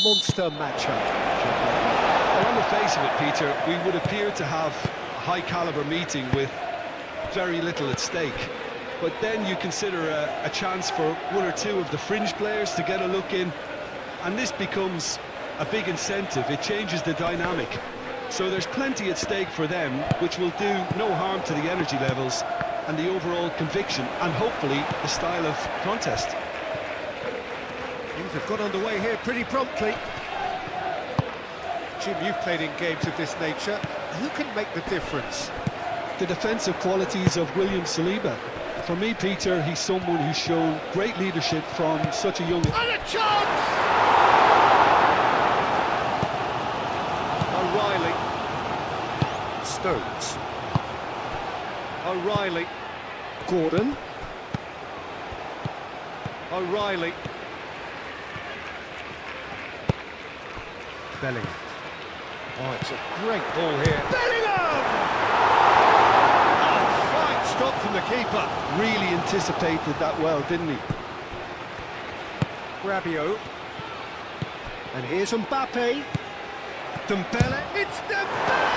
monster matchup. Well, on the face of it, Peter, we would appear to have a high-caliber meeting with very little at stake. But then you consider a chance for one or two of the fringe players to get a look in, and this becomes a big incentive. It changes the dynamic. So there's plenty at stake for them, which will do no harm to the energy levels and the overall conviction, and hopefully the style of contest. Things have got underway here pretty promptly. Jim, you've played in games of this nature. Who can make the difference? The defensive qualities of William Saliba. For me, Peter, he's someone who's shown great leadership from such a young... And a chance! O'Reilly. Stones. O'Reilly. Gordon. O'Reilly. Bellingham. Oh, it's a great ball here. Bellingham! Oh, fine stop from the keeper. Really anticipated that well, didn't he? Rabiot. And here's Mbappe. Dembele. It's Dembele!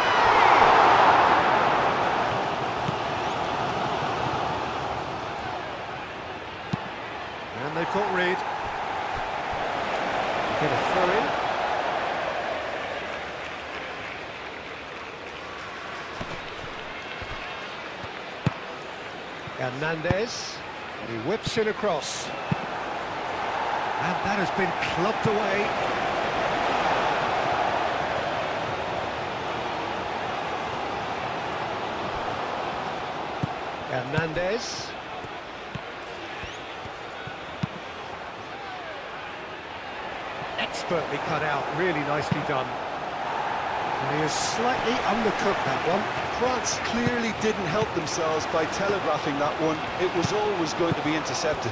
And they've got rid. Get a throw in. Hernandez, and he whips it across. And that has been clubbed away. Hernandez. Expertly cut out, really nicely done. And he has slightly undercooked that one. France clearly didn't help themselves by telegraphing that one. It was always going to be intercepted.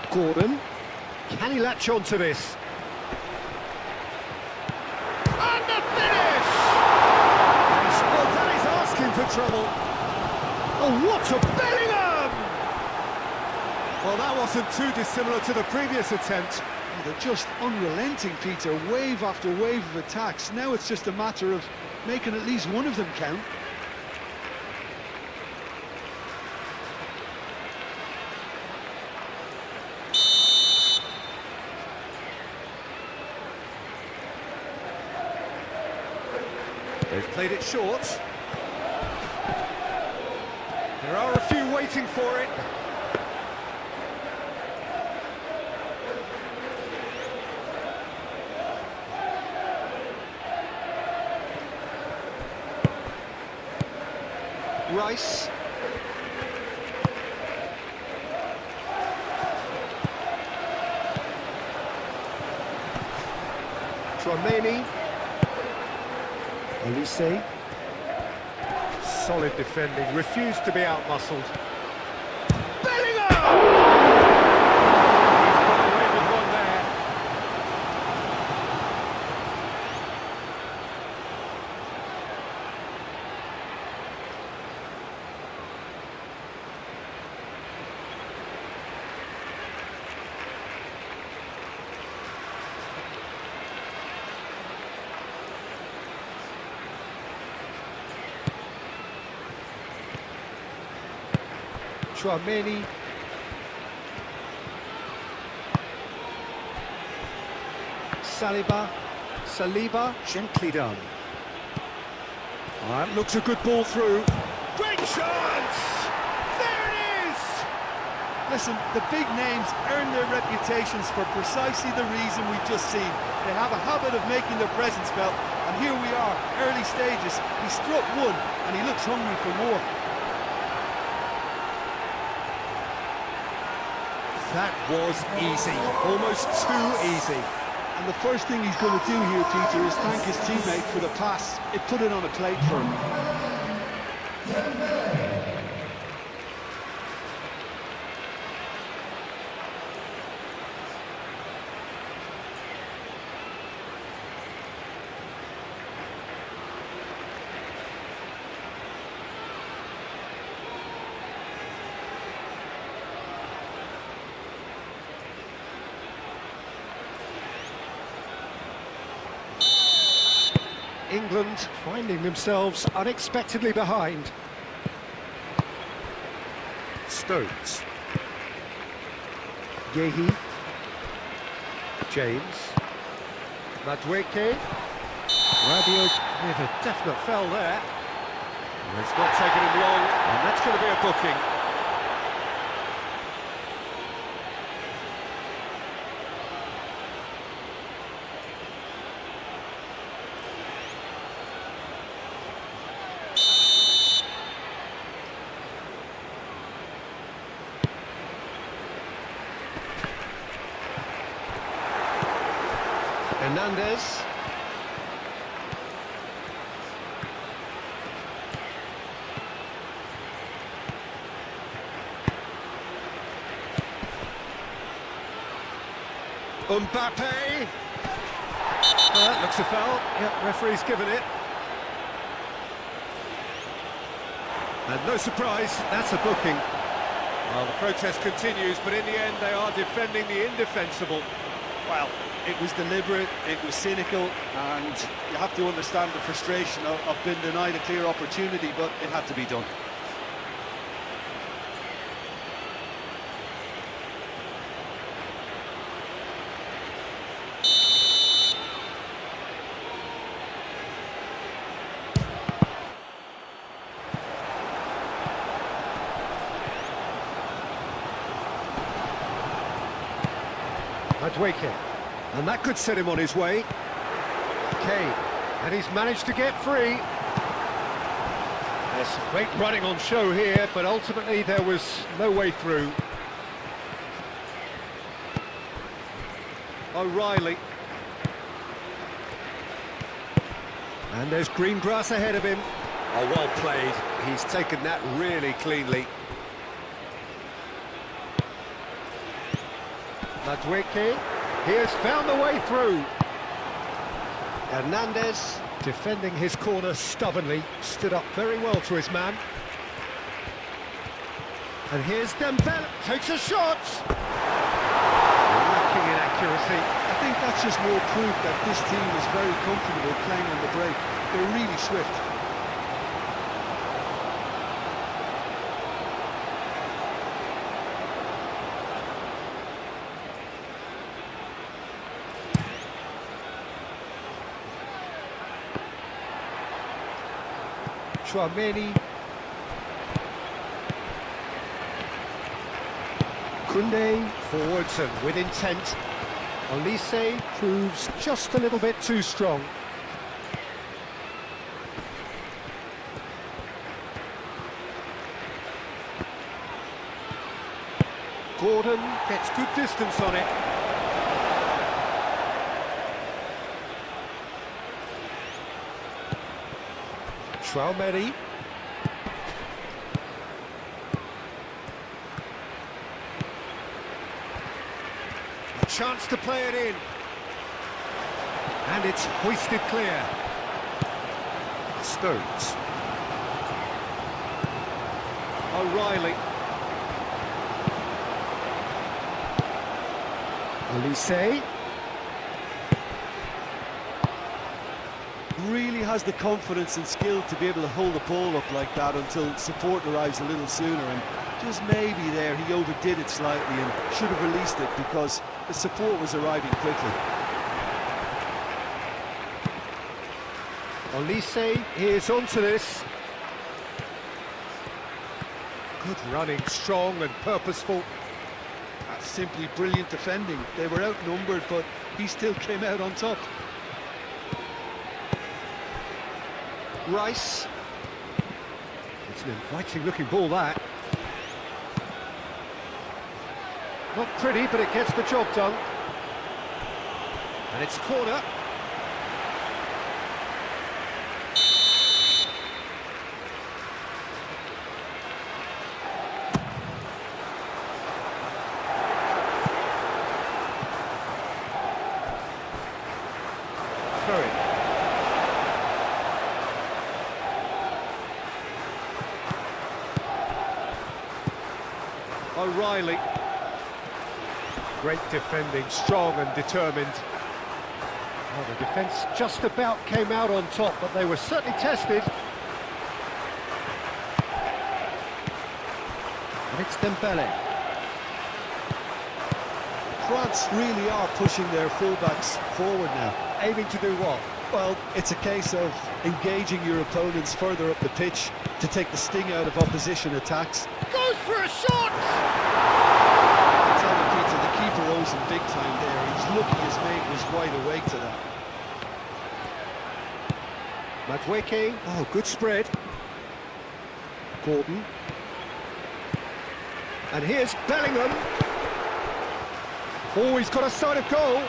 Gordon, can he latch on to this? And the finish! Well, that is asking for trouble. Oh, what a Bellingham! Well, that wasn't too dissimilar to the previous attempt. They're just unrelenting, Peter, wave after wave of attacks. Now it's just a matter of making at least one of them count. They've played it short. There are a few waiting for it. Rice. Tchouaméni. Olise. Solid defending, refused to be out-muscled. Bellingham! He's got away with one there. Tchouaméni. Saliba, gently done. That looks a good ball through. Great chance! There it is! Listen, the big names earn their reputations for precisely the reason we've just seen. They have a habit of making their presence felt, and here we are, early stages. He struck one, and he looks hungry for more. That was easy, almost too easy. And the first thing he's going to do here, Peter, is thank his teammate for the pass. It put it on a plate for him. England finding themselves unexpectedly behind. Stones. Yehi. James. Madueke. Rabiot with a definite foul there. It's not taken him long, and that's going to be a booking. Hernandez. Mbappe. That looks a foul. Yep, referee's given it. And no surprise, that's a booking. Well, the protest continues, but in the end they are defending the indefensible. Well, it was deliberate, it was cynical, and you have to understand the frustration of being denied a clear opportunity, but it had to be done. Madueke. And that could set him on his way. Kane. And he's managed to get free. There's some great running on show here, but ultimately there was no way through. O'Reilly. And there's green grass ahead of him. Oh, well played. He's taken that really cleanly. Madueke, he has found the way through. Hernandez, defending his corner stubbornly, stood up very well to his man. And here's Dembele, takes a shot! Lacking in accuracy. I think that's just more proof that this team is very comfortable playing on the break. They're really swift. Chouameni. Koundé forwards and with intent. Olise proves just a little bit too strong. Gordon gets good distance on it. Chouameni. A chance to play it in. And it's hoisted clear. Stones. O'Reilly. Olise. Really has the confidence and skill to be able to hold the ball up like that until support arrives a little sooner, and just maybe there he overdid it slightly and should have released it because the support was arriving quickly. Olise is onto this. Good running, strong and purposeful. That's simply brilliant defending. They were outnumbered, but he still came out on top. Rice. It's an inviting looking ball, that. Not pretty, but it gets the job done. And it's a corner. Throw it. O'Reilly. Great defending, strong and determined. Well, the defence just about came out on top, but they were certainly tested. And it's Dembele. France really are pushing their fullbacks forward now. Aiming to do what? Well, it's a case of engaging your opponents further up the pitch to take the sting out of opposition attacks. Goes for a shot! I tell you, Peter, the keeper owes him big time there. He's lucky his mate was wide awake to that. Madueke. Oh, good spread. Gordon. And here's Bellingham. Oh, he's got a sight of goal.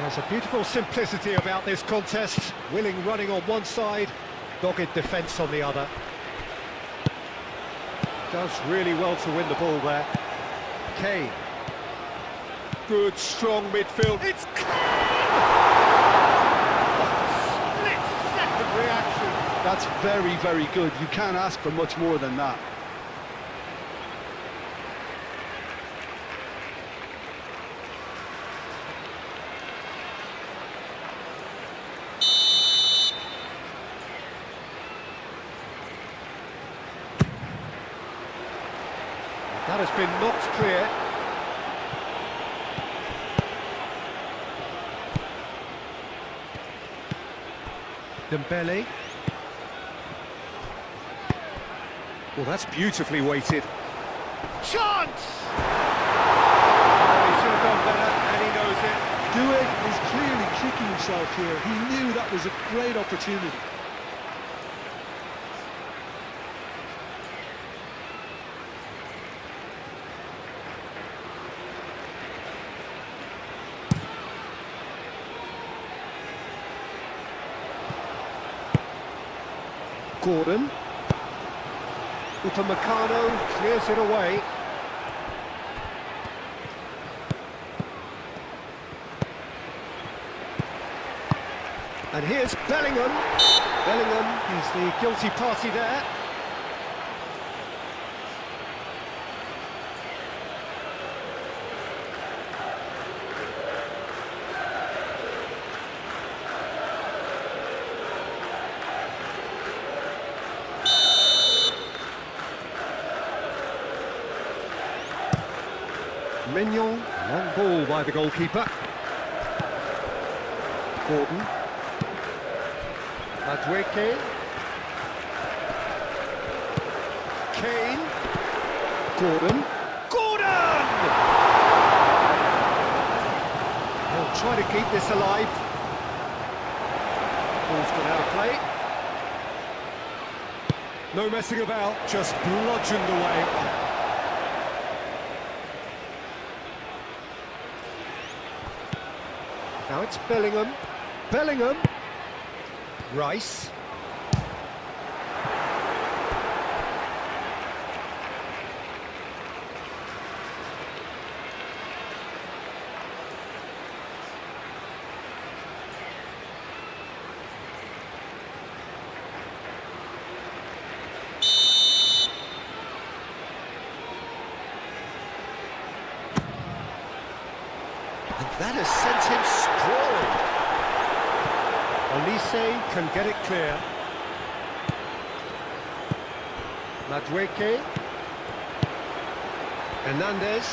There's a beautiful simplicity about this contest. Willing running on one side, dogged defence on the other. Does really well to win the ball there. Kane. Good, strong midfield. It's Kane! Split-second reaction. That's very, very good. You can't ask for much more than that. That has been knocked clear. Dembele. Well, that's beautifully weighted. Chance! Oh, he should have done better, and he knows it. Doué is clearly kicking himself here. He knew that was a great opportunity. Gordon. Upamecano clears it away. And here's Bellingham. Bellingham is the guilty party there. Mignon, long ball by the goalkeeper. Gordon. Madueke. Kane. Gordon. Gordon! He'll try to keep this alive. Ball's gone out of play. No messing about, just bludgeoned away. Now it's Bellingham. Bellingham. Rice. And that has sent him sprawling. Olise can get it clear. Madueke. Hernandez.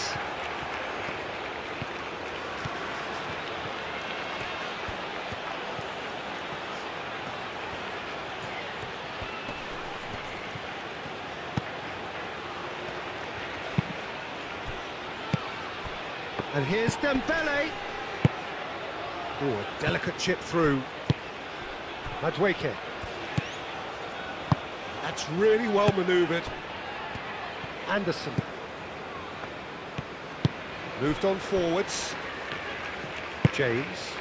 And here's Dembele. Oh, a delicate chip through. Madueke. That's really well manoeuvred. Anderson. Moved on forwards. James.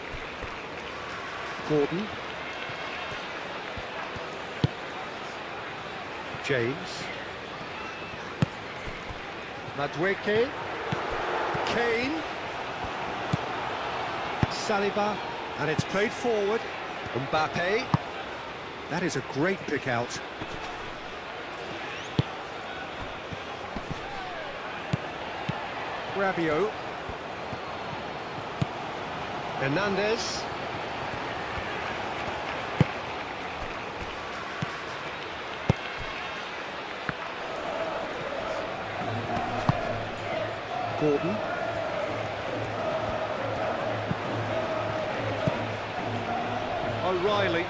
Gordon. James. Madueke. Kane. Saliba. And it's played forward. Mbappe. That is a great pick out. Rabiot. Hernandez. Gordon. O'Reilly.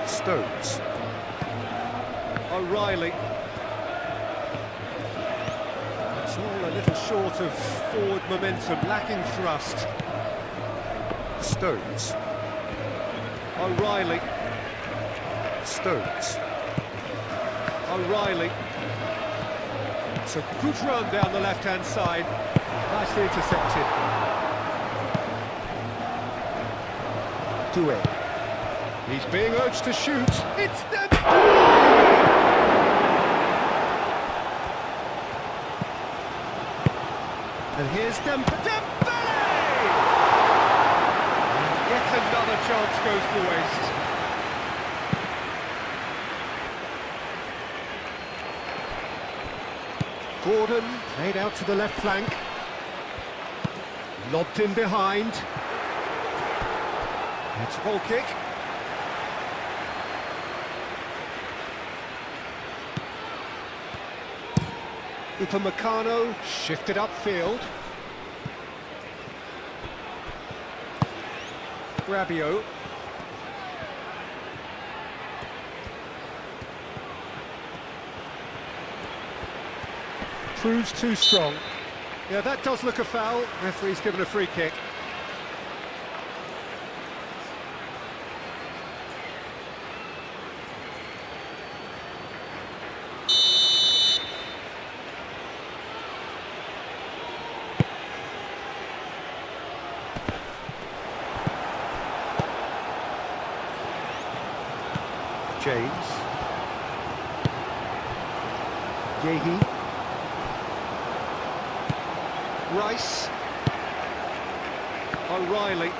Stones. O'Reilly. It's all a little short of forward momentum, lacking thrust. Stones. O'Reilly. Stones. O'Reilly. It's a good run down the left-hand side. Nicely intercepted. Doué. He's being urged to shoot. It's Dembele! And here's Dembele! And yet another chance goes to waste. Gordon played out to the left flank. Lobbed in behind. It's a goal kick. Upamecano shifted upfield. Rabiot. Proves too strong. Yeah, that does look a foul. Referee's given a free kick. James. Yehi. Rice. O'Reilly.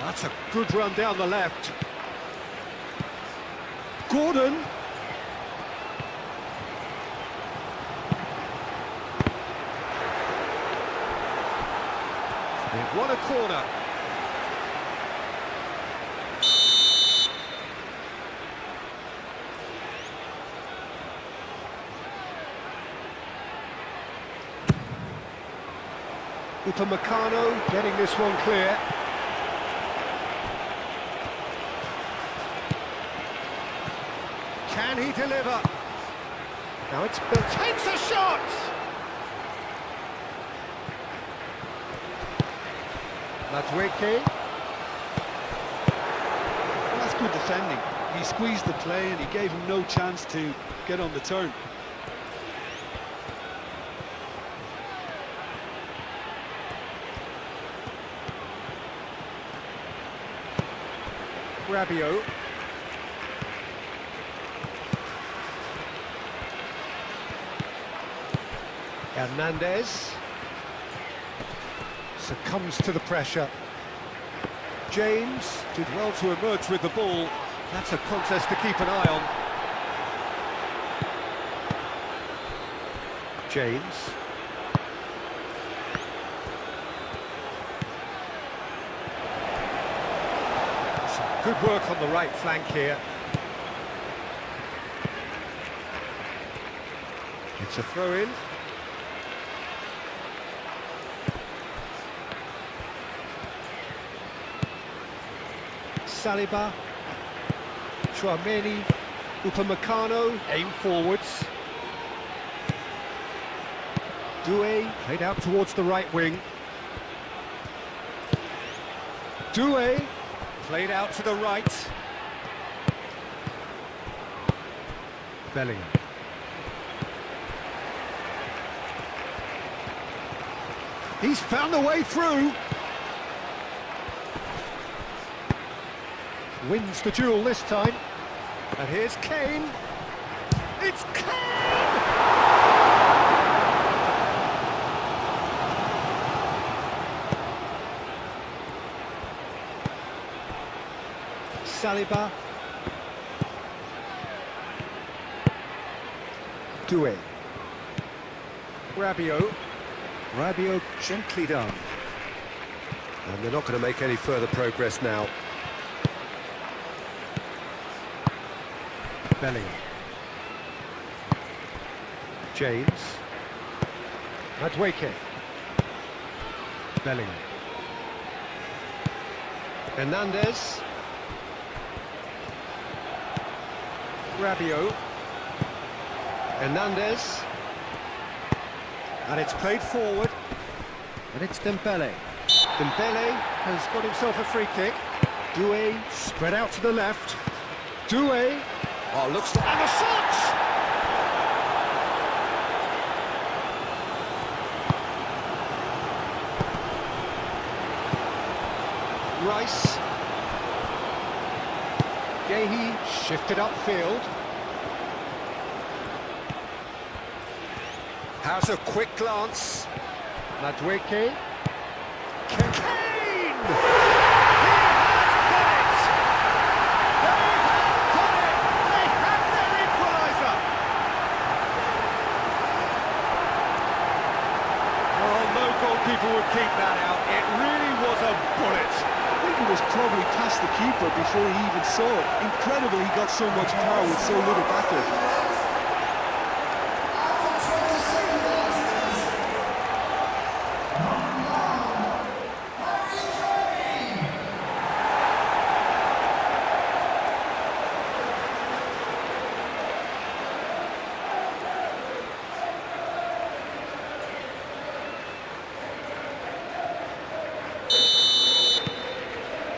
That's a good run down the left. Gordon. They've won a corner. Upamecano getting this one clear. Can he deliver? Now it's built. Takes a shot! Madueke. Well, that's good defending. He squeezed the play and he gave him no chance to get on the turn. Rabiot. Hernandez succumbs to the pressure. James did well to emerge with the ball. That's a contest to keep an eye on. James. Good work on the right flank here. It's a throw-in. Saliba. Chouameni. Upamecano. Aim forwards. Doué played out towards the right wing. Doué. Played out to the right. Bellingham. He's found the way through. Wins the duel this time. And here's Kane. It's Kane! Saliba. Doué. Rabiot. Rabiot gently done. And they're not going to make any further progress now. Bellingham. James. Madueke. Bellingham. Hernandez. Rabiot. Hernandez. And it's played forward. And it's Dembele. Dembele has got himself a free kick. Doué spread out to the left. Doué. Oh, looks like... And the shot! Rice. Gehi shifted upfield. Has a quick glance. Madueke. Kane! He has done it! They have their equaliser! Oh, no goalkeeper would keep that out. It really was a bullet. I think it was probably past the keeper before he even saw it. Incredible he got so much power with so little backlift.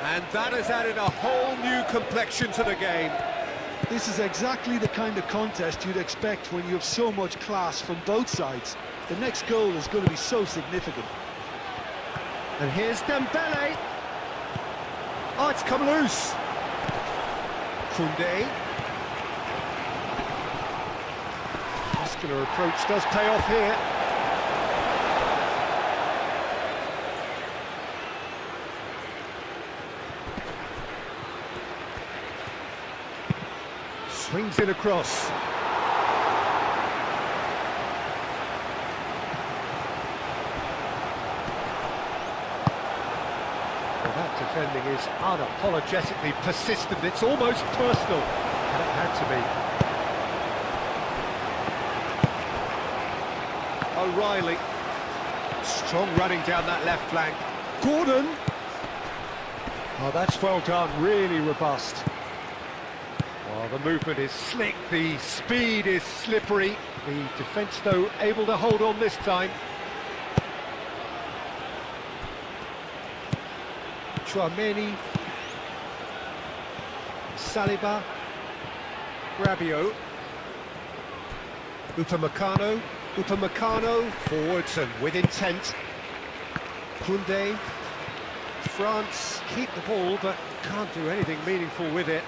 And that has added a whole new complexion to the game. This is exactly the kind of contest you'd expect when you have so much class from both sides. The next goal is going to be so significant. And here's Dembele. Oh, it's come loose. Koundé. Muscular approach does pay off here. Swings it across. Well, that defending is unapologetically persistent. It's almost personal. And it had to be. O'Reilly. Strong running down that left flank. Gordon. Oh, that's well done. Really robust. Oh, the movement is slick, the speed is slippery. The defence, though, able to hold on this time. Tchouaméni. Saliba. Rabiot. Upamecano. Upamecano. Forwards and with intent. Koundé. France keep the ball, but can't do anything meaningful with it.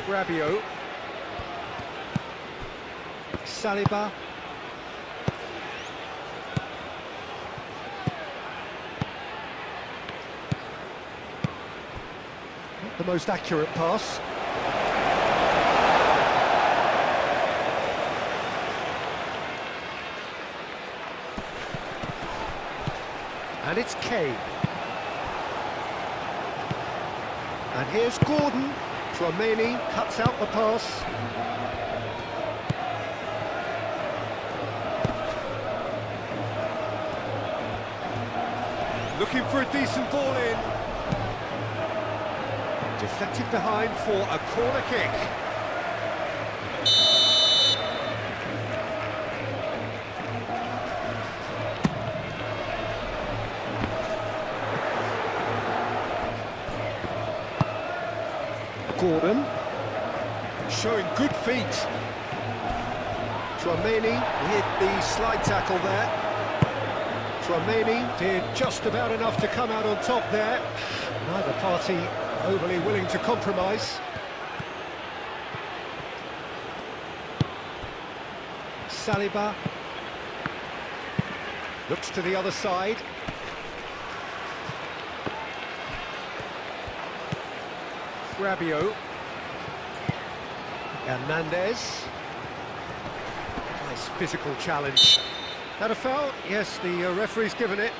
Rabiot. Saliba. Not the most accurate pass. And it's Kane. And here's Gordon. Tchouaméni cuts out the pass. Looking for a decent ball in. Deflected behind for a corner kick. Gordon, showing good feet. Tchouaméni hit the slide tackle there. Tchouaméni did just about enough to come out on top there. Neither party overly willing to compromise. Saliba looks to the other side. Rabiot. Hernandez. Nice physical challenge. That a foul? Yes, the referee's given it.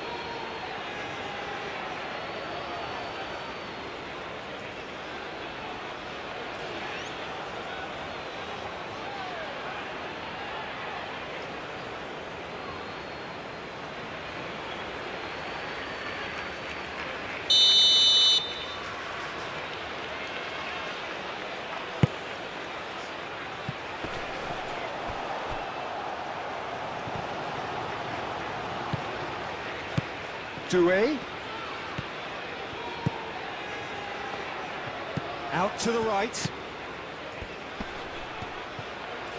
Doué. Out to the right.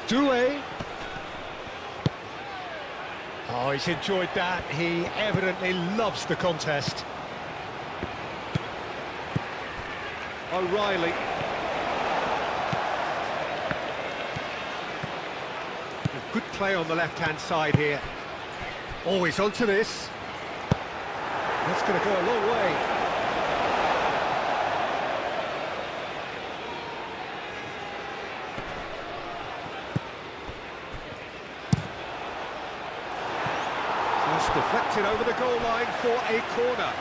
Doué. Oh, he's enjoyed that. He evidently loves the contest. O'Reilly. Good play on the left-hand side here. Oh, he's onto this. That's going to go a long way. Just deflected over the goal line for a corner.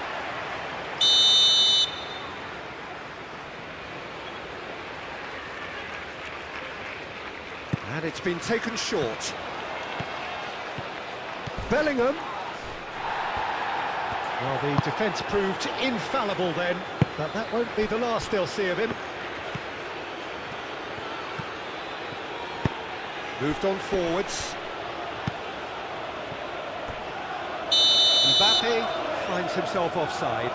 And it's been taken short. Bellingham. Well, the defence proved infallible then, but that won't be the last they'll see of him. Moved on forwards. Mbappe finds himself offside.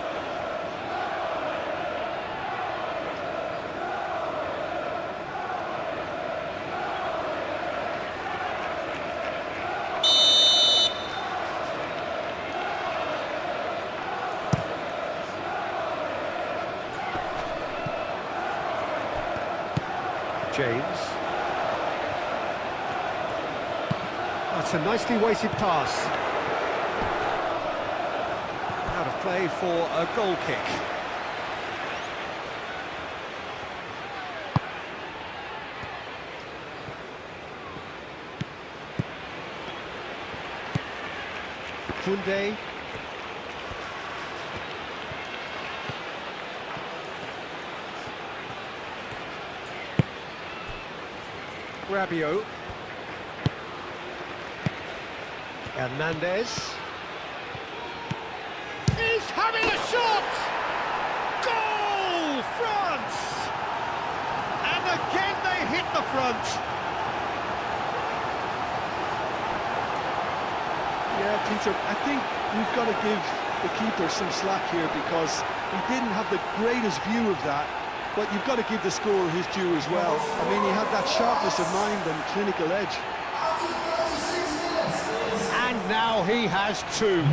James. That's a nicely weighted pass. Out of play for a goal kick. Koundé. Rabiot. Hernandez. He's having a shot! Goal! France! And again they hit the front. Yeah, Peter, I think we've got to give the keeper some slack here because he didn't have the greatest view of that, but you've got to give the scorer his due as well. I mean, he had that sharpness of mind and clinical edge. And now he has two.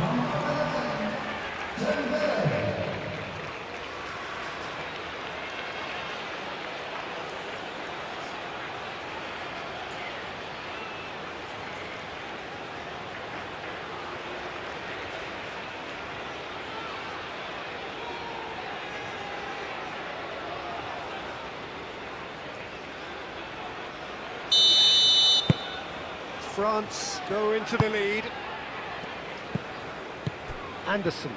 France go into the lead. Anderson.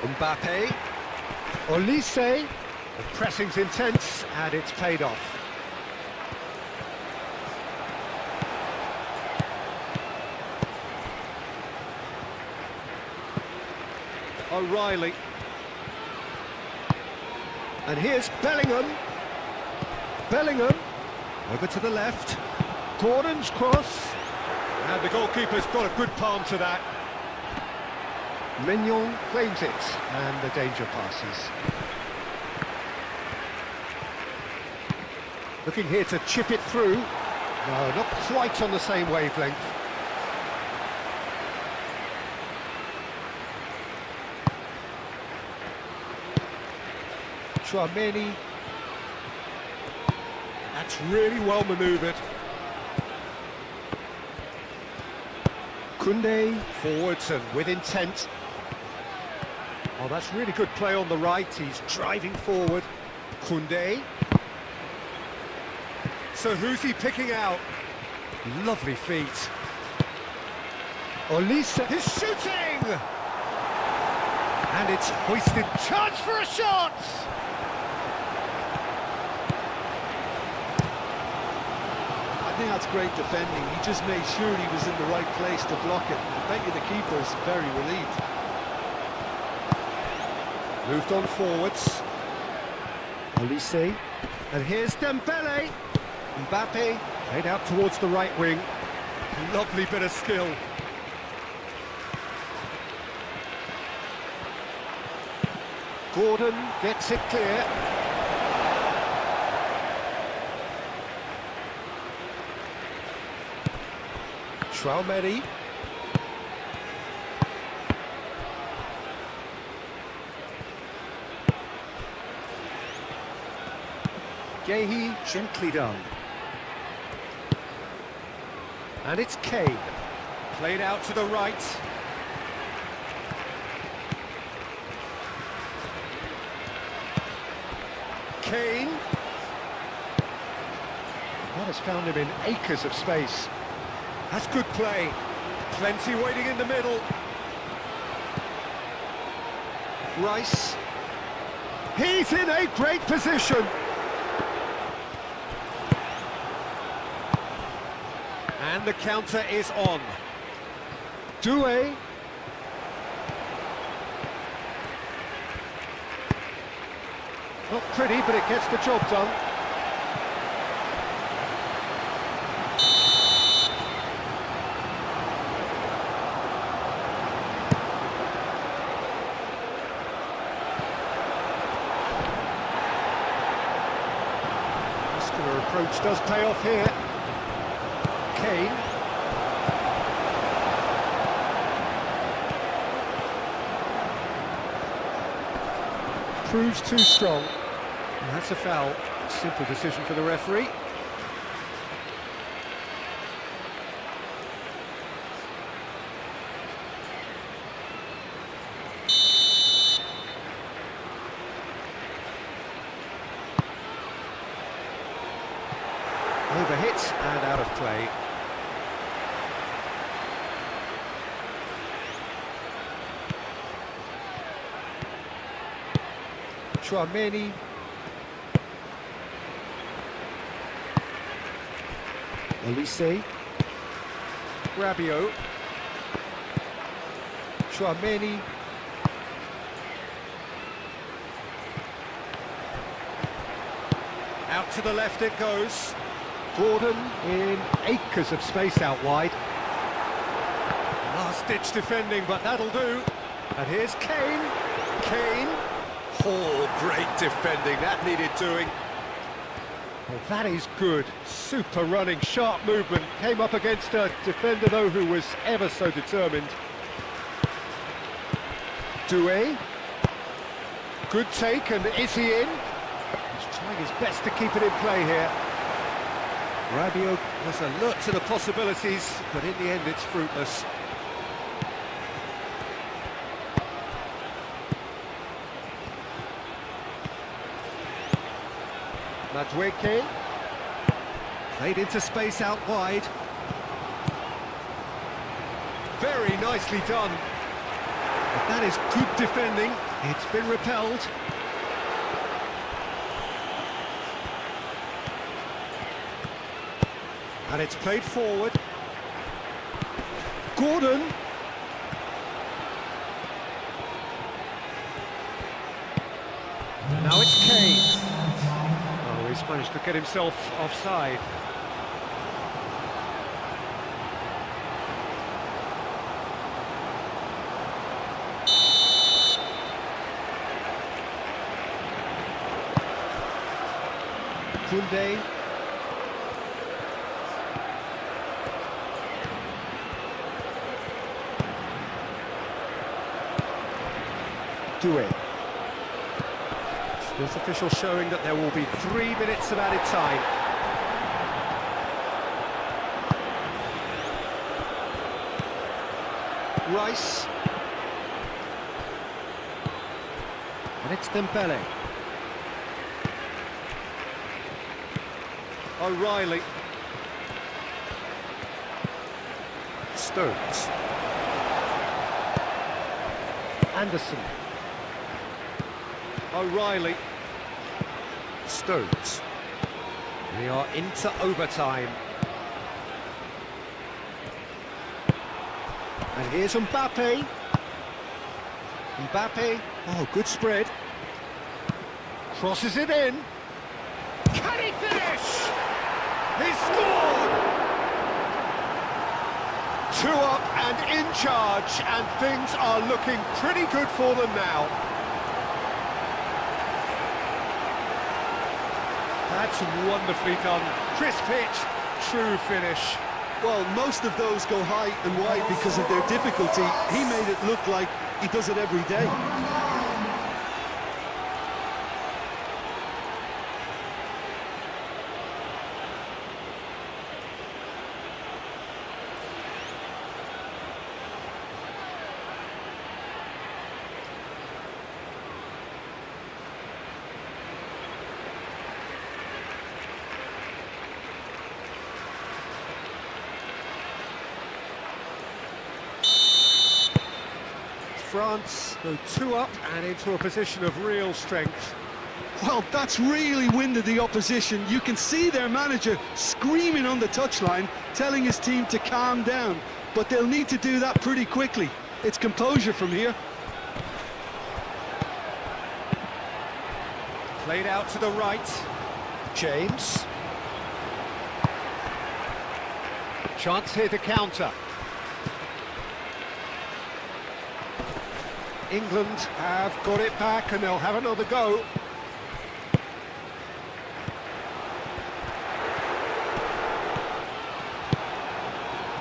Mbappe. Olise. The pressing's intense and it's paid off. O'Reilly. And here's Bellingham. Bellingham. Over to the left. Gordon's cross. And the goalkeeper's got a good palm to that. Mignon claims it, and the danger passes. Looking here to chip it through. No, not quite on the same wavelength. Chouameni. That's really well manoeuvred. Koundé forwards and with intent. Oh, that's really good play on the right. He's driving forward. Koundé. so who's he picking out? Lovely feet. Olise is shooting! And it's hoisted. Chance for a shot! I think that's great defending. He just made sure he was in the right place to block it. I bet you the keeper's very relieved. Moved on forwards. Olise. And here's Dembele. Mbappe played out towards the right wing. Lovely bit of skill. Gordon gets it clear. Traumeri. Gehi, gently done. And it's Kane. Played out to the right. Kane. That has found him in acres of space. That's good play. Plenty waiting in the middle. Rice. He's in a great position. And the counter is on. Doué. Not pretty, but it gets the job done. Muscular approach does pay off here. Kane. Proves too strong. And that's a foul. A simple decision for the referee. Overhit and out of play. Traumeri. Olise. Rabiot. Traumeri. Out to the left it goes. Gordon in acres of space out wide. Last-ditch defending, but that'll do. And here's Kane. Kane. Oh, great defending. That needed doing. Well, that is good. Super running, sharp movement. Came up against a defender, though, who was ever so determined. Doué. Good take, and is he in? He's trying his best to keep it in play here. Rabiot was alert to the possibilities, but in the end it's fruitless. Madueke. Played into space out wide. Very nicely done. But that is good defending. It's been repelled. And it's played forward. Gordon. Now it's Kane. Oh, he's managed to get himself offside. Koundé. Doué. This official showing that there will be 3 minutes of added time. Rice. And it's Dembele. O'Reilly. Stones. Anderson. O'Reilly. Stones. We are into overtime. And here's Mbappe. Mbappe. Oh, good spread. Crosses it in. Can he finish? He's scored! 2 up and in charge, and things are looking pretty good for them now. That's wonderfully done. Crisp hit, true finish. Well, most of those go high and wide because of their difficulty. He made it look like he does it every day. France go 2 up and into a position of real strength. Well, that's really winded the opposition. You can see their manager screaming on the touchline, telling his team to calm down. But they'll need to do that pretty quickly. It's composure from here. Played out to the right. James. Chance here to counter. England have got it back and they'll have another go.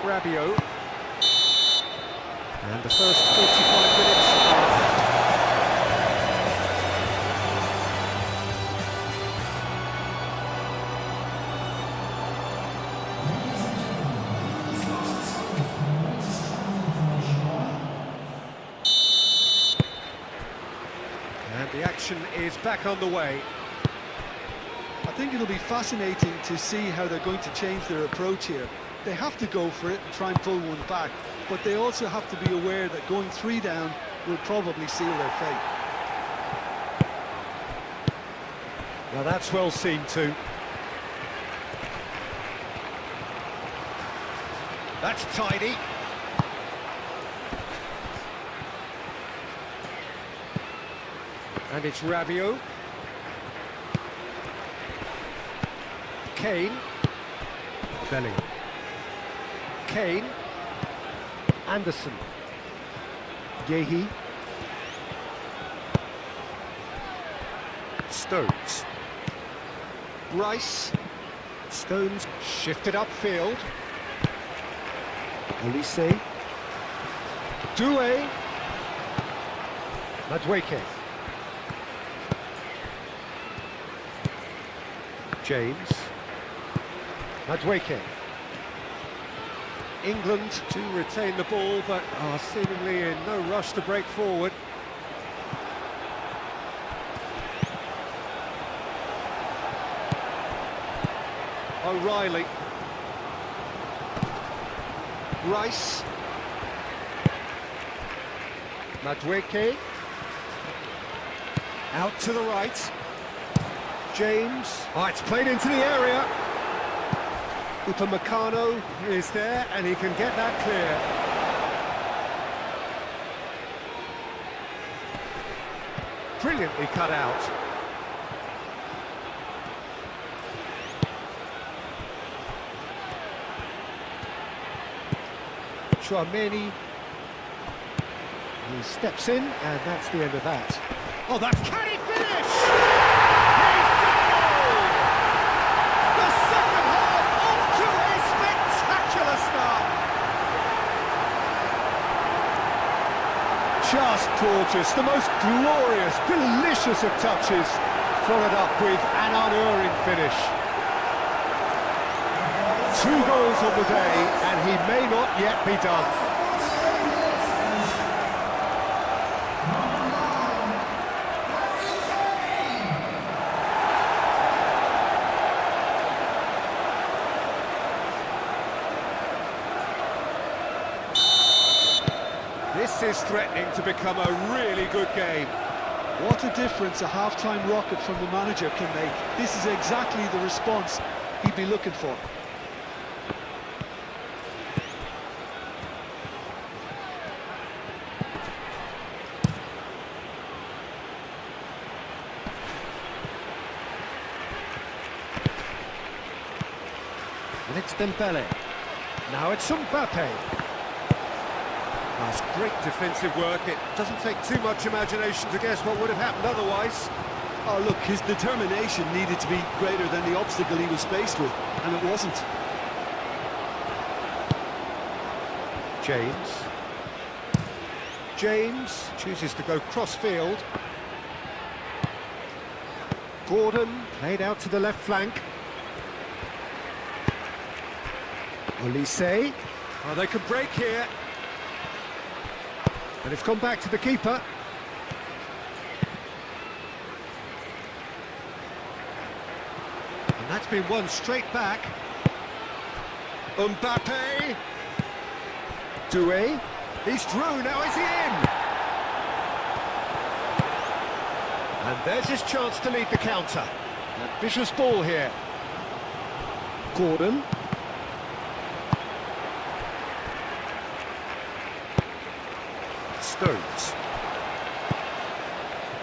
Rabiot. And the first 45 minutes are... And the action is back on the way. I think it'll be fascinating to see how they're going to change their approach here. They have to go for it and try and pull one back, but they also have to be aware that going 3 down will probably seal their fate. Now that's well seen too. That's tidy. And it's Rabiot. Kane. Bellingham. Kane. Anderson. Yehi. Stones. Rice. Stones shifted upfield. Olise. Doué. Madueke. James. Madueke. England to retain the ball, but are seemingly in no rush to break forward. O'Reilly. Rice. Madueke. Out to the right. James. Oh, it's played into the area. Upamecano is there, and he can get that clear. Brilliantly cut out. Chouameni. He steps in, and that's the end of that. Oh, that's... Can he finish? He's goal! The second half off to a spectacular start. Just gorgeous, the most glorious, delicious of touches, followed up with an unerring finish. 2 goals on the day, and he may not yet be done. This is threatening to become a really good game. What a difference a half-time rocket from the manager can make. This is exactly the response he'd be looking for. And it's Dembele. Now it's Mbappe. That's great defensive work. It doesn't take too much imagination to guess what would have happened otherwise. Oh, look, his determination needed to be greater than the obstacle he was faced with, and it wasn't. James chooses to go cross-field. Gordon played out to the left flank. Olise. Oh, they could break here. And it's gone back to the keeper. And that's been won straight back. Mbappe. Doué. He's through, now is he in? And there's his chance to lead the counter. Ambitious ball here. Gordon. Stones.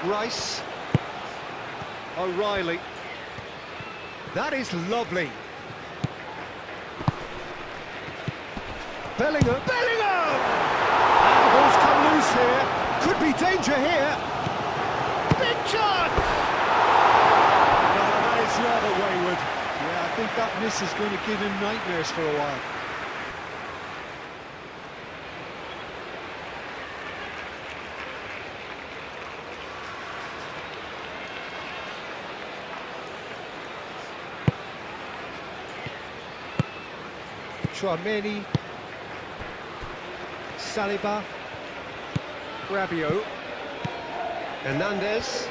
Rice. O'Reilly. That is lovely. Bellingham. And the ball's come loose here. Could be danger here. Big chance! No, that is rather wayward. Yeah, I think that miss is going to give him nightmares for a while. Tchouaméni, Saliba, Rabiot, Hernandez,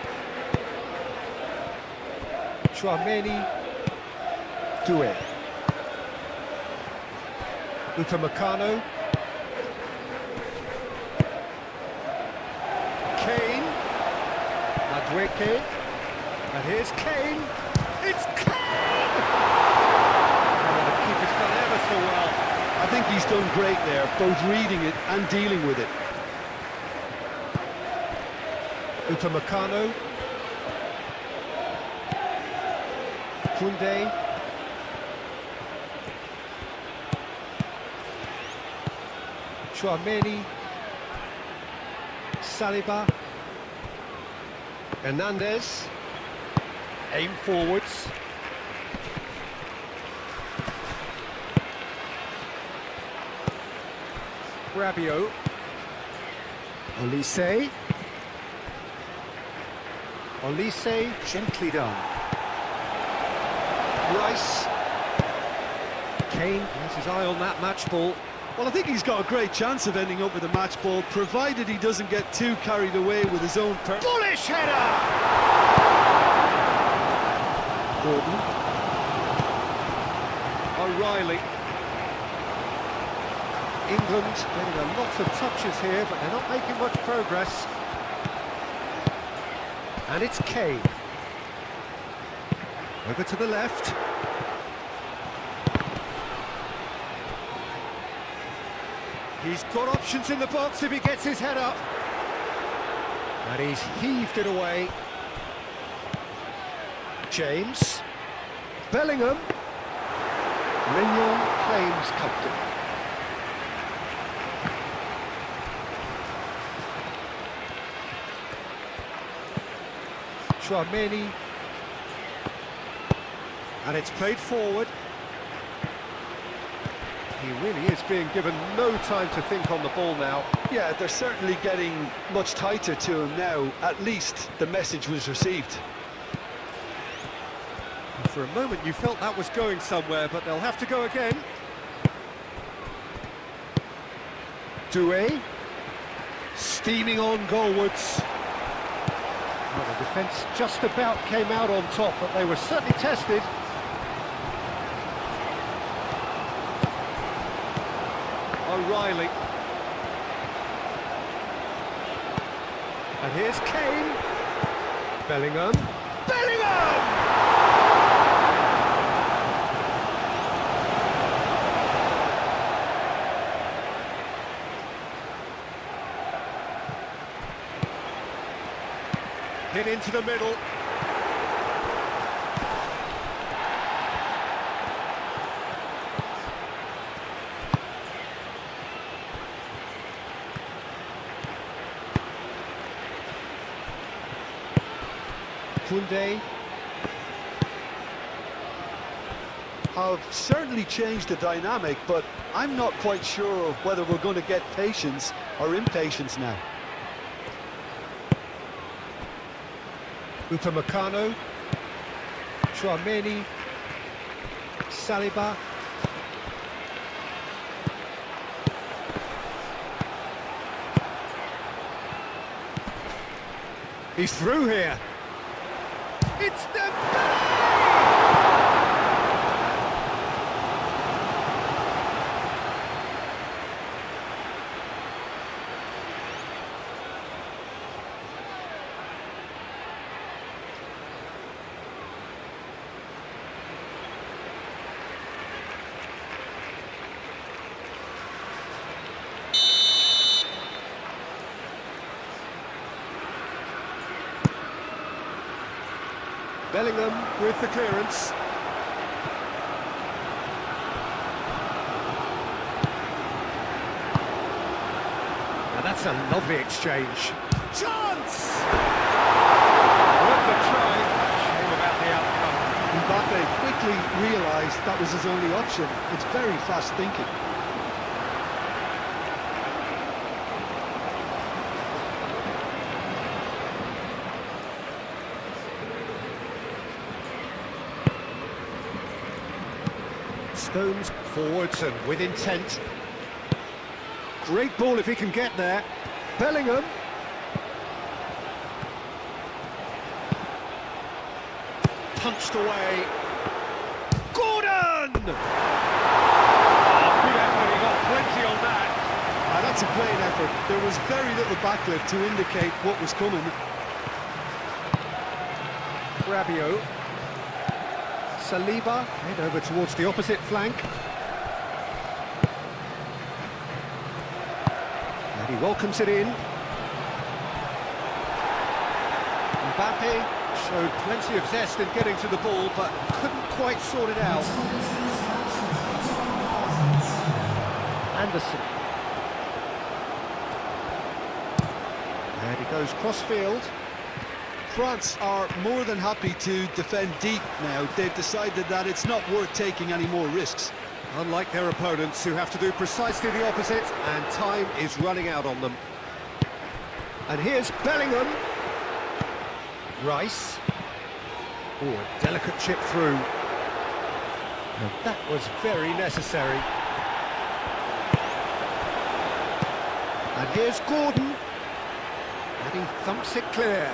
Tchouaméni, Doué, Upamecano, Kane, Madueke, and here's Kane, it's Kane! Keeper's done ever so well. I think he's done great there, both reading it and dealing with it. Upamecano. Koundé. Tchouaméni. Saliba. Hernandez. Aim forwards. Rabiot. Olise. Olise, gently done. Rice. Kane has his eye on that match ball. Well, I think he's got a great chance of ending up with a match ball, provided he doesn't get too carried away with his own bullish header! Gordon. O'Reilly. England getting a lot of touches here, but they're not making much progress. And it's Kane. Over to the left. He's got options in the box if he gets his head up. And he's heaved it away. James. Bellingham. Mignon claims comfortable. Tchouaméni, and it's played forward. He really is being given no time to think on the ball now. Yeah, they're certainly getting much tighter to him now. At least the message was received. And for a moment you felt that was going somewhere, but they'll have to go again. Doué, steaming on goalwards. Well, the defence just about came out on top, but they were certainly tested. O'Reilly. And here's Kane. Bellingham. Bellingham! Hit into the middle. Koundé. Have certainly changed the dynamic, but I'm not quite sure whether we're going to get patience or impatience now. Upamecano. Tchouaméni. Saliba. He's through here. It's the Bellingham with the clearance. Now that's a lovely exchange. Chance! Worth the try. Shame about the outcome. Mbappe quickly realised that was his only option. It's very fast thinking. Stones forwards and with intent. Great ball if he can get there. Bellingham. Punched away. Gordon! Good effort, he got plenty on that. That's a great effort. There was very little backlift to indicate what was coming. Rabiot. Saliba, head over towards the opposite flank. And he welcomes it in. Mbappe showed plenty of zest in getting to the ball, but couldn't quite sort it out. Anderson. And he goes cross-field. France are more than happy to defend deep now. They've decided that it's not worth taking any more risks. Unlike their opponents, who have to do precisely the opposite, and time is running out on them. And here's Bellingham. Rice. Oh, a delicate chip through. And that was very necessary. And here's Gordon. And he thumps it clear.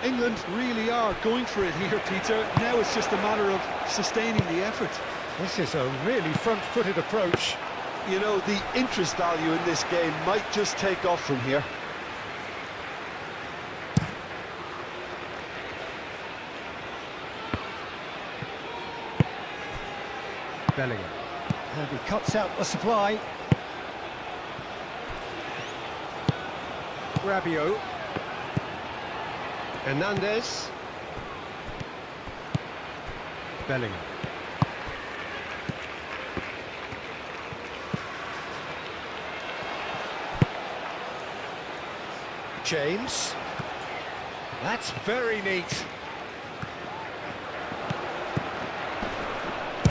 England really are going for it here, Peter. Now it's just a matter of sustaining the effort. This is a really front-footed approach. You know, the interest value in this game might just take off from here. Bellingham. And he cuts out the supply. Rabiot. Hernandez. Bellingham. James. That's very neat.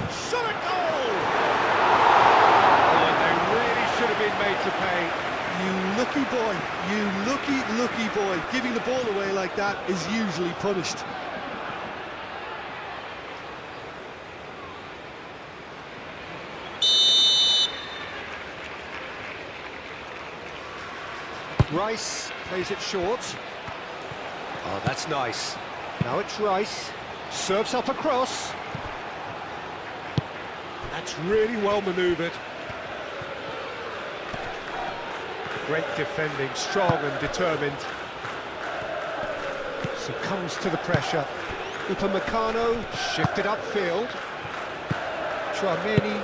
Shot a goal! Oh, they really should have been made to pay. You lucky boy, you lucky boy. Giving the ball away like that is usually punished. Rice plays it short. Oh, that's nice. Now it's Rice. Serves up across. That's really well manoeuvred. Great defending, strong and determined. Succumbs to the pressure. Upamecano shifted upfield. Chouameni.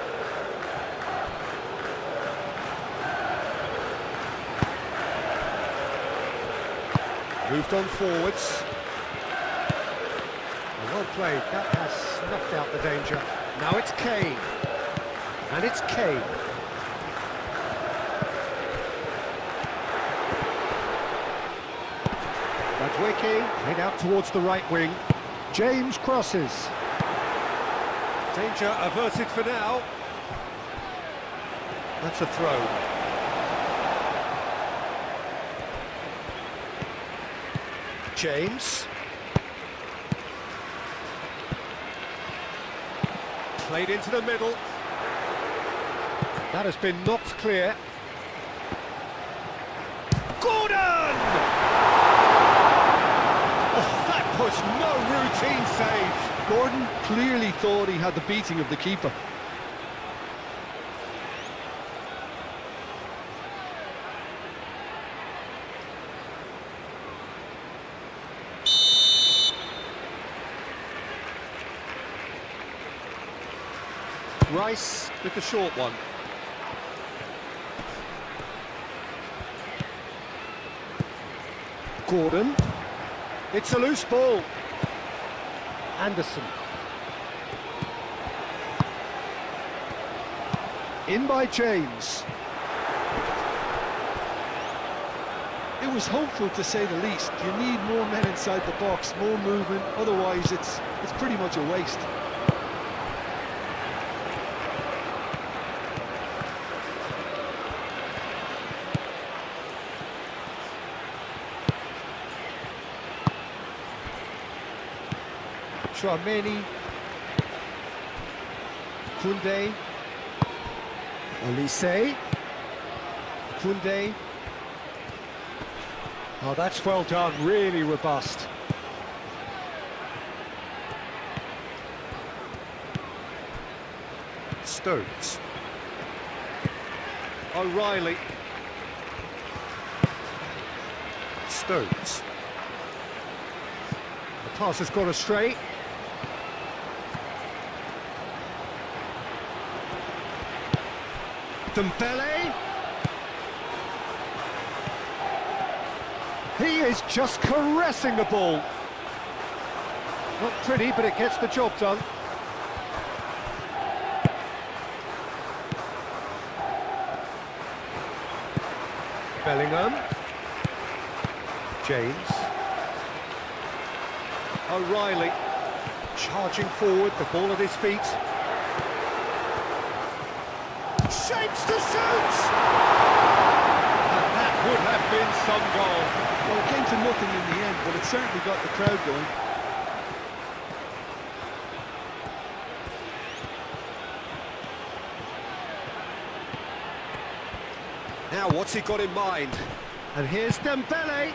Moved on forwards. Well played, that has snuffed out the danger. Now it's Kane. And it's Kane. Badweke played out towards the right wing. James crosses. Danger averted for now. That's a throw. James. Played into the middle. That has been knocked clear. Gordon! Oh, that was no routine save. Gordon clearly thought he had the beating of the keeper. Rice with the short one. Gordon. It's a loose ball. Anderson. In by James. It was hopeful, to say the least. You need more men inside the box, more movement, otherwise it's pretty much a waste. Chouameni, Koundé, Olise, Koundé. Oh, that's well done, really robust. Stones. O'Reilly. Stones. The pass has gone astray. Dembele. He is just caressing the ball. Not pretty, but it gets the job done. Bellingham. James. O'Reilly. Charging forward, the ball at his feet. Shapes to shoot! And that would have been some goal. Well, it came to nothing in the end, but it certainly got the crowd going. Now, what's he got in mind? And here's Dembele.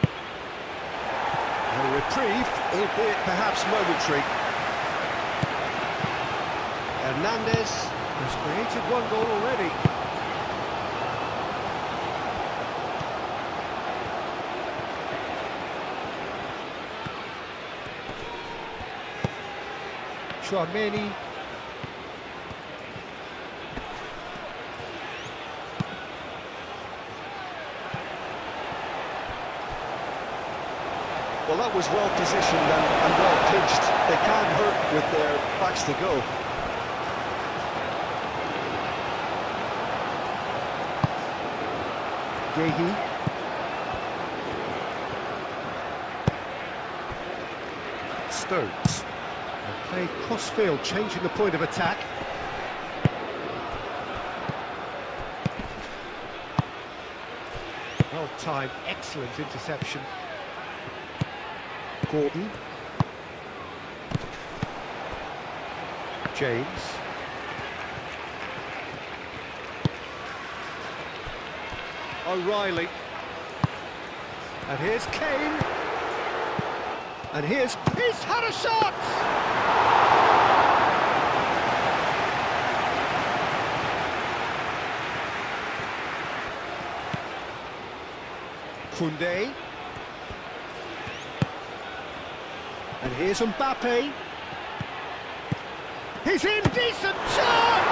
A reprieve, albeit perhaps momentary. Hernandez has created one goal already. Chouameni. Well, that was well positioned and well pitched. They can't hurt with their backs to go. Yehi. Stones. And played cross-field, changing the point of attack. Well timed, excellent interception. Gordon. James. O'Reilly. And here's Kane. And he's had a shot! Koundé. And here's Mbappe. He's in, decent chance!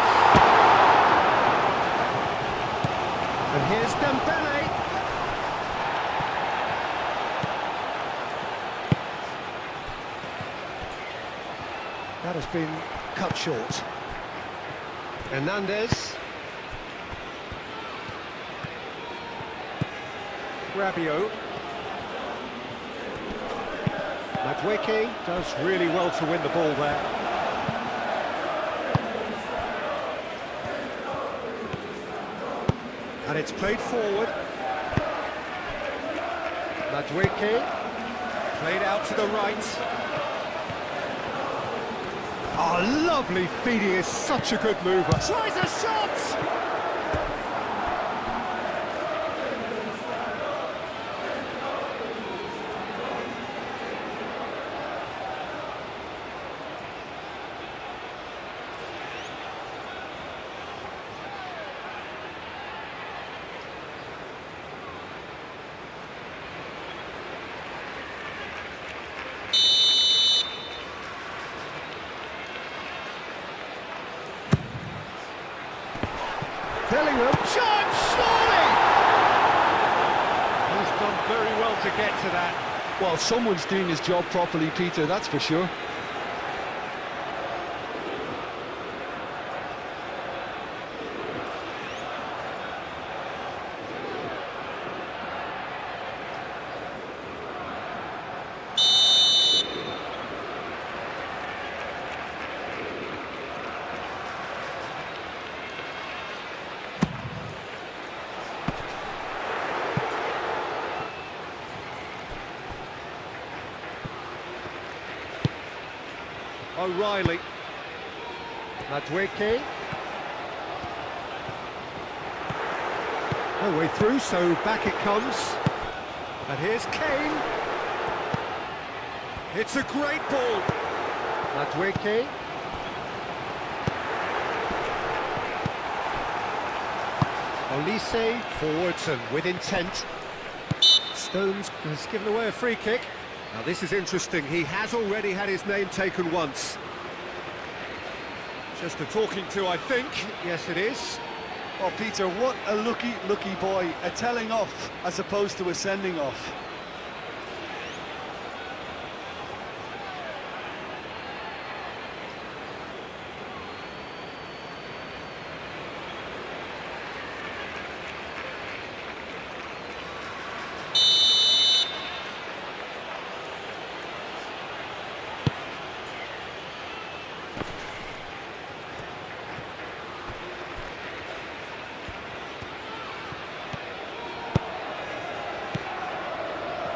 And here's Dembele. That has been cut short. Hernandez. Rabiot. Madueke does really well to win the ball there. And it's played forward. Madueke. Played out to the right. Oh, lovely feeding, is such a good mover. Tries a shot! Bellingham, chance, surely! He's done very well to get to that. Well, someone's doing his job properly, Peter, that's for sure. O'Reilly. Madueke. No way through, so back it comes. And here's Kane. It's a great ball. Madueke. Olise forwards and with intent. Stones has given away a free kick. Now this is interesting, he has already had his name taken once. Just a talking to, I think. Yes, it is. Oh, Peter, what a lucky boy. A telling off as opposed to a sending off.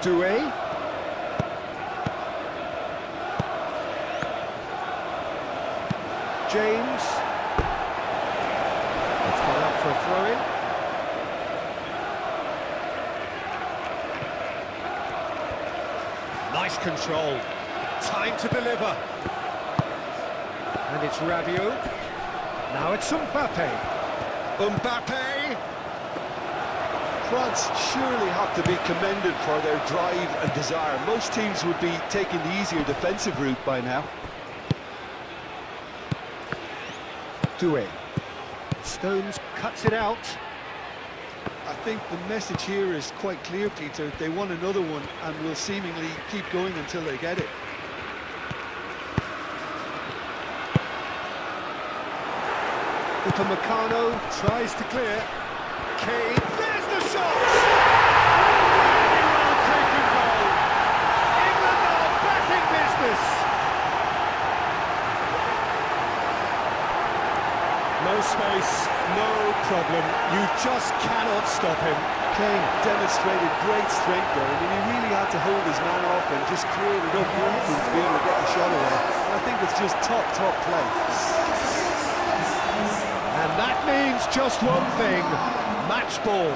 Doué. James. It's gone up for a throw-in. Nice control. Time to deliver. And it's Rabiot. Now it's Mbappe. Mbappe! France surely have to be commended for their drive and desire. Most teams would be taking the easier defensive route by now. Doué. Stones cuts it out. I think the message here is quite clear, Peter. They want another one and will seemingly keep going until they get it. Upamecano tries to clear. Kane, there's the shot! Really well taken goal. England are back in business. No space, no problem. You just cannot stop him. Kane demonstrated great strength there. I mean, he really had to hold his man off and just create enough room for him to be able to get the shot away. I think it's just top play. And that means just one thing, match ball.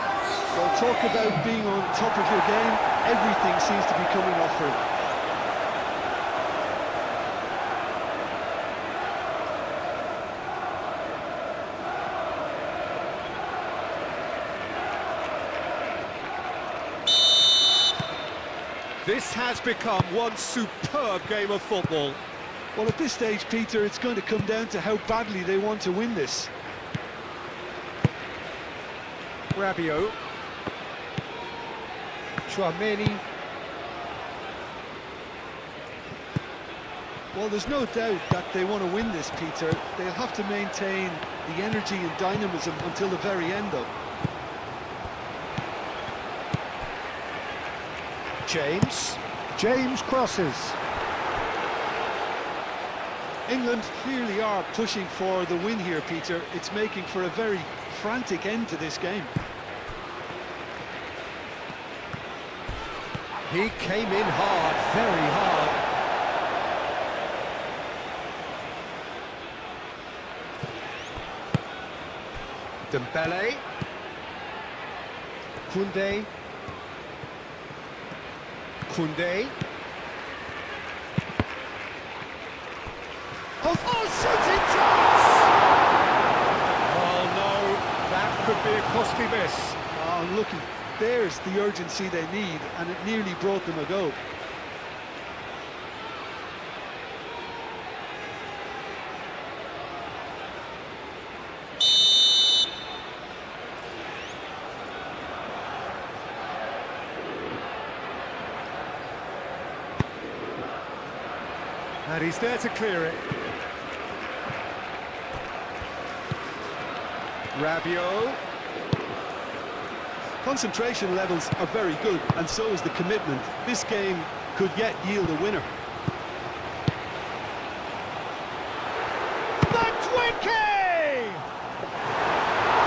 So talk about being on top of your game, everything seems to be coming off for him. This has become one superb game of football. Well, at this stage, Peter, it's going to come down to how badly they want to win this. Rabiot. Chouameni. Well, there's no doubt that they want to win this, Peter. They'll have to maintain the energy and dynamism until the very end, though. James crosses. England clearly are pushing for the win here, Peter. It's making for a very frantic end to this game. He came in hard, very hard. Dembele. Koundé. Oh, shooting chance! Oh no, that could be a costly miss. Oh, look, there's the urgency they need, and it nearly brought them a goal. And he's there to clear it. Rabiot. Concentration levels are very good, and so is the commitment. This game could yet yield a winner. Good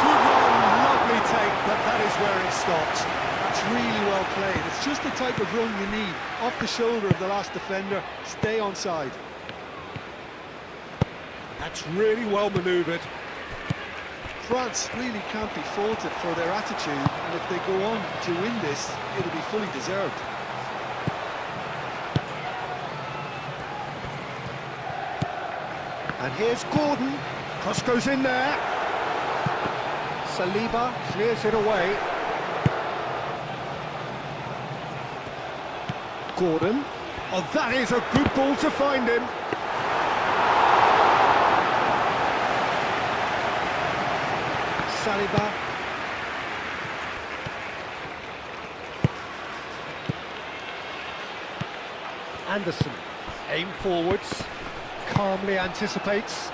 run, lovely take, but that is where it stopped. That's really well played. It's just the type of run you need. Off the shoulder of the last defender, stay onside. That's really well manoeuvred. France really can't be faulted for their attitude, and if they go on to win this, it'll be fully deserved. And here's Gordon. Cross goes in there. Saliba clears it away. Gordon. Oh, that is a good ball to find him. Saliba. Anderson. Aim forwards. Calmly anticipates.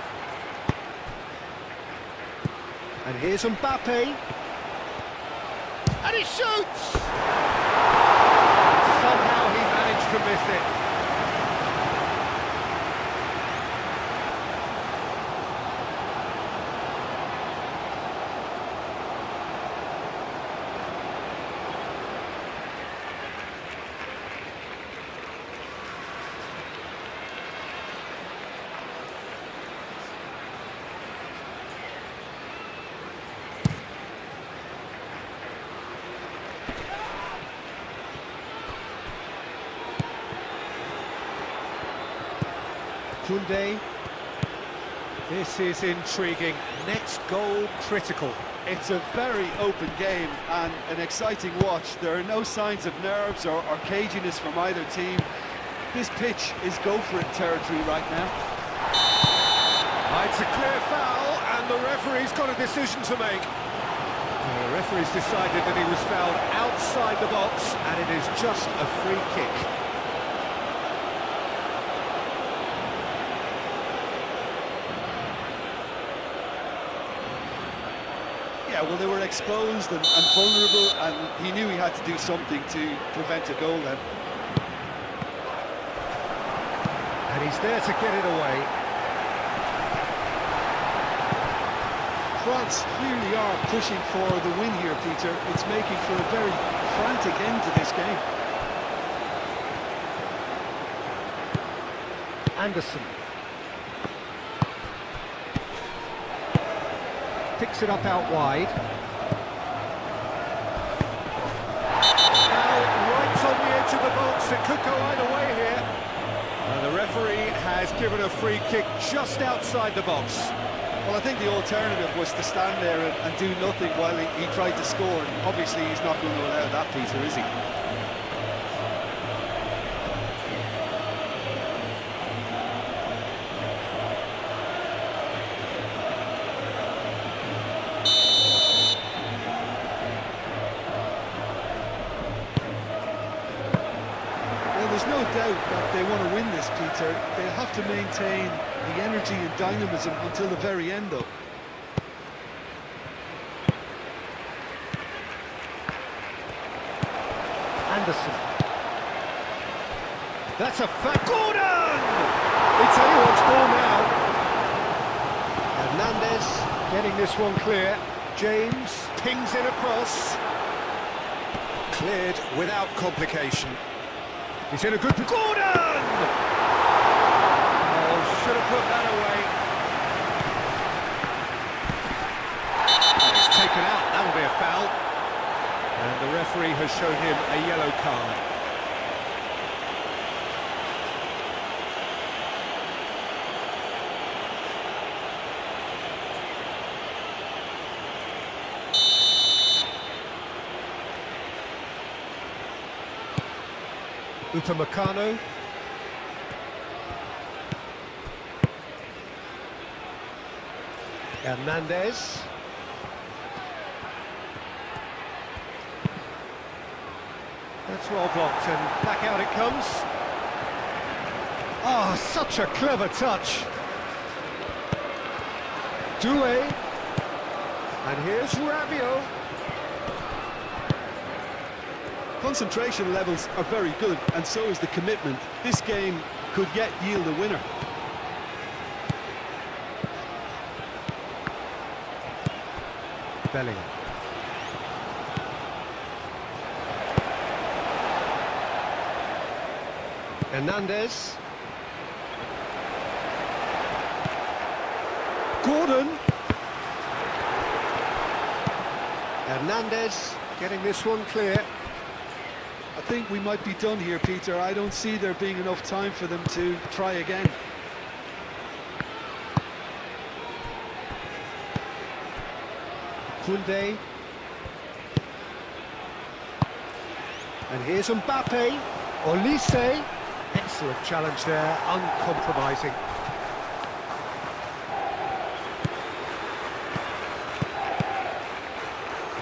And here's Mbappe. And he shoots! Somehow he managed to miss it. Koundé. This is intriguing. Next goal critical. It's a very open game and an exciting watch. There are no signs of nerves or caginess from either team. This pitch is go-for-it territory right now. It's a clear foul, and the referee's got a decision to make. The referee's decided that he was fouled outside the box, and it is just a free kick. Yeah, well, they were exposed and vulnerable, and he knew he had to do something to prevent a goal then. And he's there to get it away. France clearly are pushing for the win here, Peter. It's making for a very frantic end to this game. Anderson. Picks it up out wide. Now, right on the edge of the box, it could go either way here. And the referee has given a free kick just outside the box. Well, I think the alternative was to stand there and do nothing while he tried to score. And obviously, he's not going to allow that, Peter, is he? doubt that they want to win this, Peter. They'll have to maintain the energy and dynamism until the very end, though. Anderson. That's a Gordon! It's anyone's ball now. Hernandez getting this one clear. James pings it across. Cleared without complication. He's in a good... Gordon! Oh, should have put that away. Oh, it's taken out. That'll be a foul. And the referee has shown him a yellow card. Upamecano. Hernandez. That's well blocked, and back out it comes. Oh, such a clever touch. Doué. And here's Rabiot. Concentration levels are very good, and so is the commitment. This game could yet yield a winner. Bellingham. Hernandez. Gordon. Hernandez getting this one clear. I think we might be done here, Peter. I don't see there being enough time for them to try again. Koundé. And here's Mbappe. Olise. Excellent challenge there, uncompromising.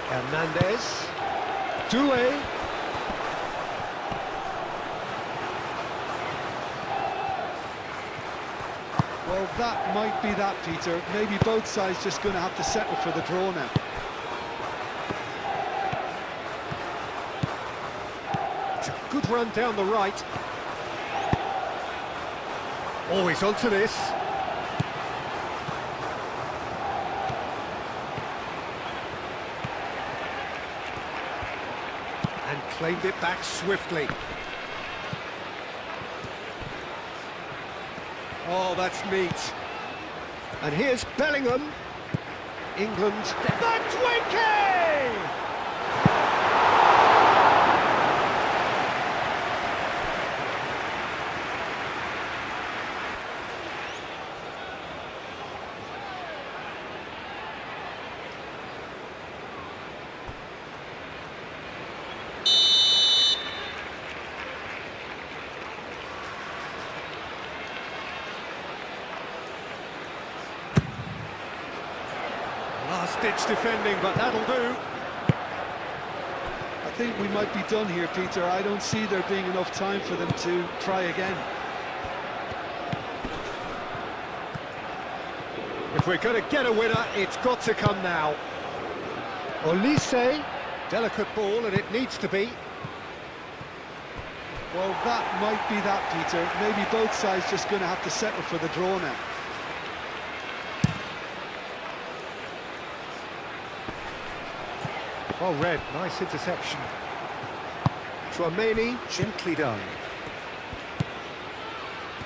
Hernandez. Doué. Well, that might be that, Peter. Maybe both sides just going to have to settle for the draw now. It's a good run down the right. Always onto this. And claimed it back swiftly. Oh, that's neat. And here's Bellingham. England. The Twinkie! Last-ditch defending, but that'll do. I think we might be done here, Peter. I don't see there being enough time for them to try again. If we're going to get a winner, it's got to come now. Olise, delicate ball, and it needs to be. Well, that might be that, Peter. Maybe both sides just going to have to settle for the draw now. Well read, nice interception. Tchouaméni, gently done.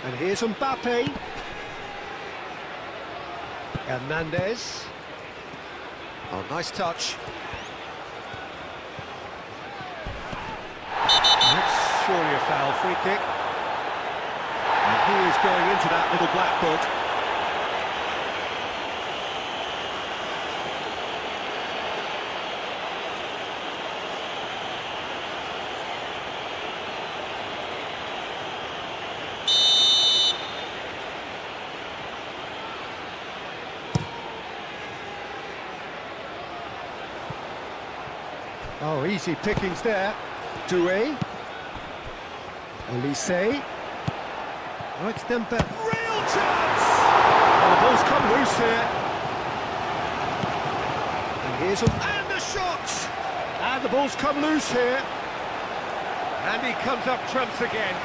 And here's Mbappe. Hernandez. Oh, nice touch. That's surely a foul, free kick. And he is going into that little black book. Oh, easy pickings there. Doué. Olise. Right, Dembele. Real chance! Well, the ball's come loose here. And here's and the shot! And the ball's come loose here. And he comes up trumps again.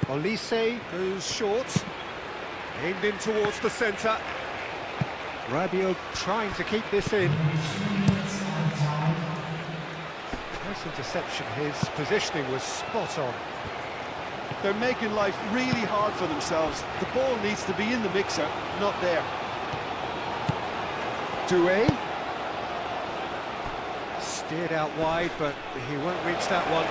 Olise goes short, aimed in towards the centre. Rabiot trying to keep this in. Nice interception, his positioning was spot on. They're making life really hard for themselves. The ball needs to be in the mixer, not there. Doué. Steered out wide, but he won't reach that one.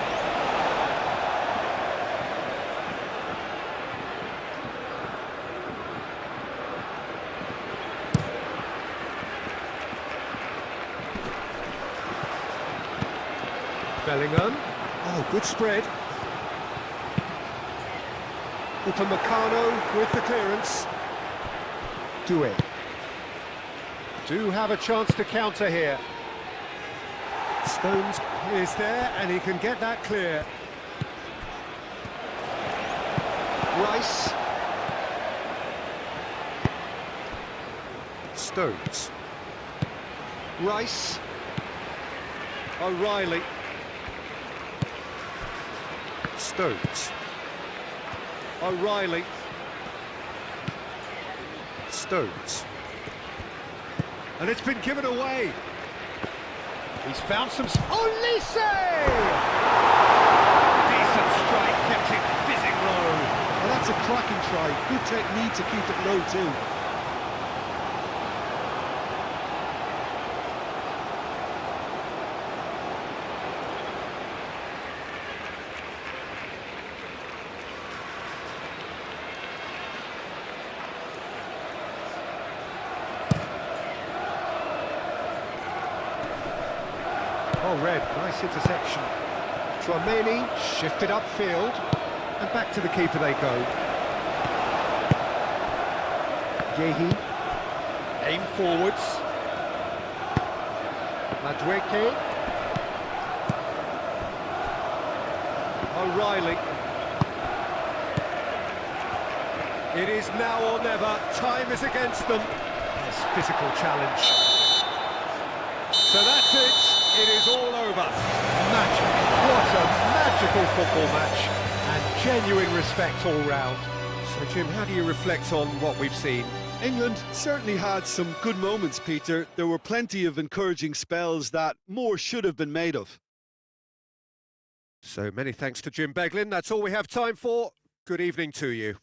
Bellingham. Oh, good spread. Upamecano with the clearance. Doué. Do have a chance to counter here. Stones is there, and he can get that clear. Rice. Stones. Rice. O'Reilly. Stones. O'Reilly. Stones. And it's been given away. He's found some... Olise! Decent strike, kept it fizzing low. Well, that's a cracking try. Good technique to keep it low too. Oh, Red, nice interception. Tchouaméni shifted upfield, and back to the keeper they go. Yehi, aim forwards. Madueke. O'Reilly. It is now or never. Time is against them. Nice physical challenge. So that's it. It is all over. Magic. What a magical football match. And genuine respect all round. So, Jim, how do you reflect on what we've seen? England certainly had some good moments, Peter. There were plenty of encouraging spells that more should have been made of. So many thanks to Jim Beglin. That's all we have time for. Good evening to you.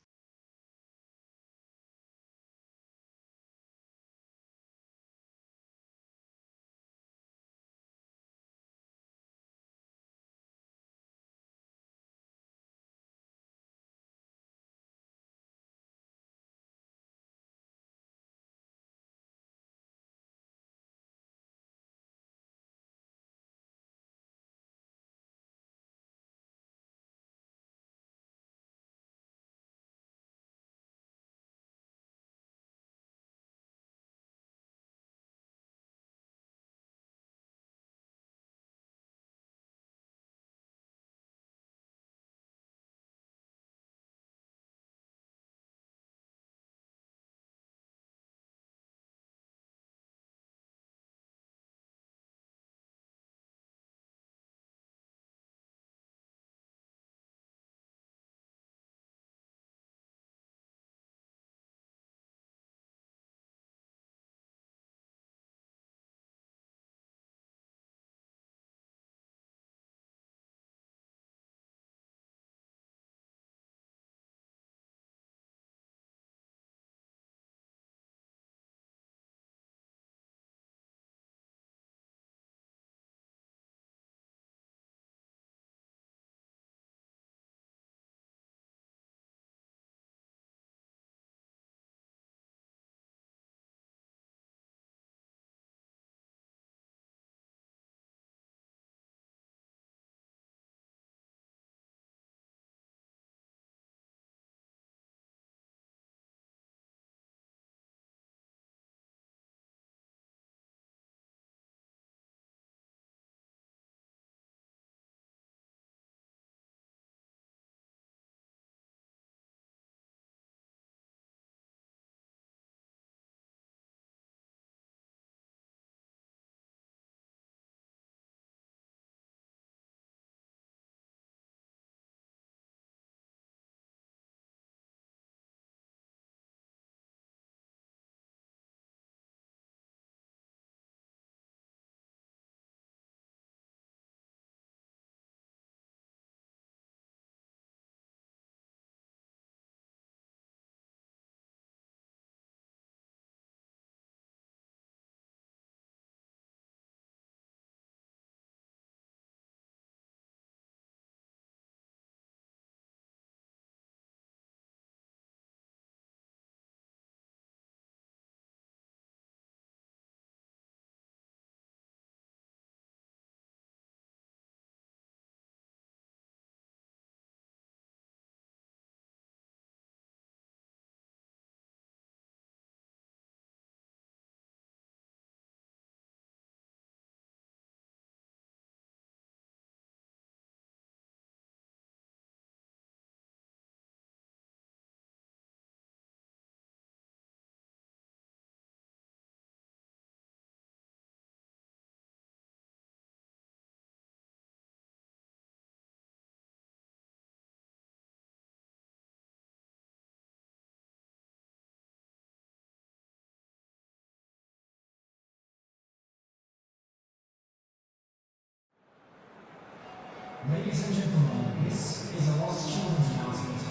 Ladies and gentlemen, this is a lost children's announcement.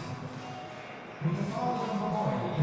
With the father of a boy